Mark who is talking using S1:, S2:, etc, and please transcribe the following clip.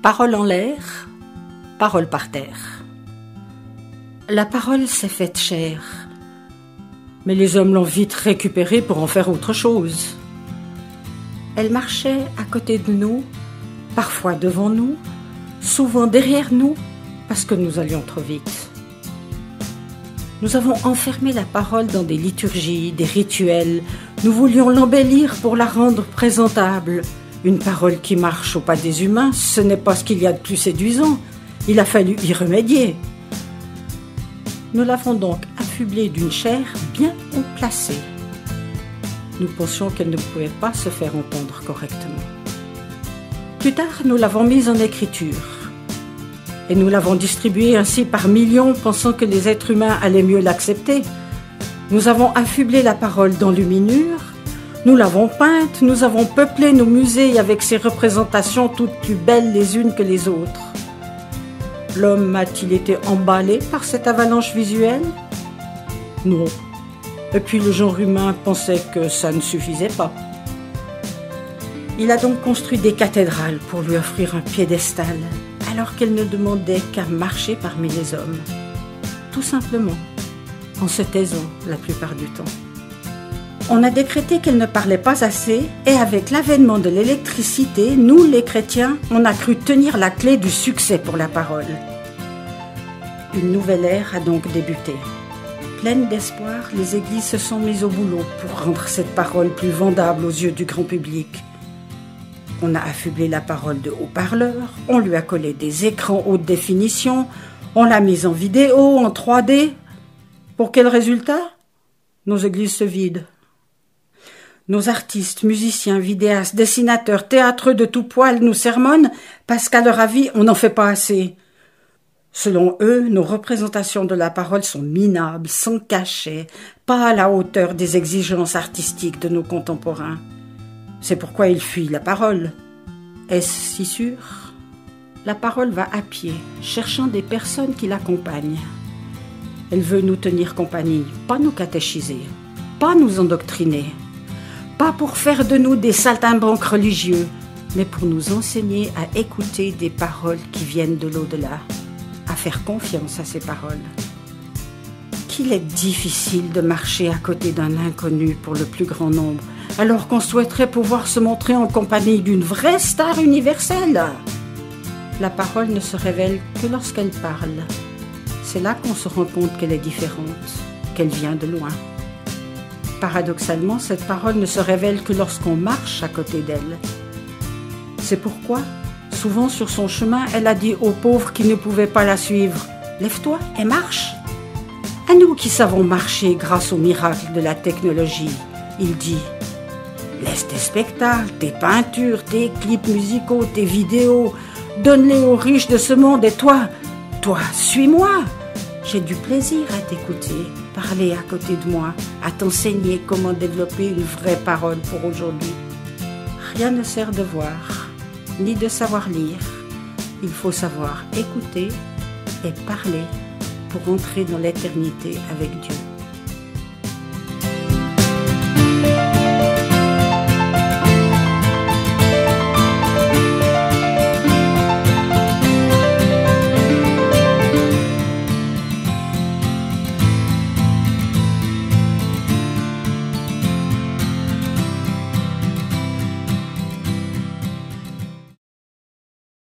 S1: Parole en l'air, parole par terre. La parole s'est faite chair, mais les hommes l'ont vite récupérée pour en faire autre chose. Elle marchait à côté de nous, parfois devant nous, souvent derrière nous, parce que nous allions trop vite. Nous avons enfermé la parole dans des liturgies, des rituels. Nous voulions l'embellir pour la rendre présentable. Une parole qui marche au pas des humains, ce n'est pas ce qu'il y a de plus séduisant. Il a fallu y remédier. Nous l'avons donc affublée d'une chair bien haut placée. Nous pensions qu'elle ne pouvait pas se faire entendre correctement. Plus tard, nous l'avons mise en écriture. Et nous l'avons distribuée ainsi par millions, pensant que les êtres humains allaient mieux l'accepter. Nous avons affublé la parole d'enluminure. Nous l'avons peinte, nous avons peuplé nos musées avec ses représentations toutes plus belles les unes que les autres. L'homme a-t-il été emballé par cette avalanche visuelle? Non. Et puis le genre humain pensait que ça ne suffisait pas. Il a donc construit des cathédrales pour lui offrir un piédestal, alors qu'elle ne demandait qu'à marcher parmi les hommes. Tout simplement, en se taisant la plupart du temps. On a décrété qu'elle ne parlait pas assez, et avec l'avènement de l'électricité, nous, les chrétiens, on a cru tenir la clé du succès pour la parole. Une nouvelle ère a donc débuté. Pleines d'espoir, les églises se sont mises au boulot pour rendre cette parole plus vendable aux yeux du grand public. On a affublé la parole de haut-parleurs, on lui a collé des écrans haute définition, on l'a mise en vidéo, en 3D. Pour quel résultat? Nos églises se vident. Nos artistes, musiciens, vidéastes, dessinateurs, théâtreux de tout poil nous sermonnent parce qu'à leur avis, on n'en fait pas assez. Selon eux, nos représentations de la parole sont minables, sans cachet, pas à la hauteur des exigences artistiques de nos contemporains. C'est pourquoi ils fuient la parole. Est-ce si sûr? La parole va à pied, cherchant des personnes qui l'accompagnent. Elle veut nous tenir compagnie, pas nous catéchiser, pas nous endoctriner, pas pour faire de nous des saltimbanques religieux, mais pour nous enseigner à écouter des paroles qui viennent de l'au-delà, à faire confiance à ces paroles. Qu'il est difficile de marcher à côté d'un inconnu pour le plus grand nombre, alors qu'on souhaiterait pouvoir se montrer en compagnie d'une vraie star universelle. La parole ne se révèle que lorsqu'elle parle. C'est là qu'on se rend compte qu'elle est différente, qu'elle vient de loin. Paradoxalement, cette parole ne se révèle que lorsqu'on marche à côté d'elle. C'est pourquoi, souvent sur son chemin, elle a dit aux pauvres qui ne pouvaient pas la suivre « Lève-toi et marche !» À nous qui savons marcher grâce au miracle de la technologie, il dit « Laisse tes spectacles, tes peintures, tes clips musicaux, tes vidéos, donne-les aux riches de ce monde et toi, suis-moi !» J'ai du plaisir à t'écouter, parler à côté de moi, à t'enseigner comment développer une vraie parole pour aujourd'hui. Rien ne sert de voir, ni de savoir lire. Il faut savoir écouter et parler pour entrer dans l'éternité avec Dieu.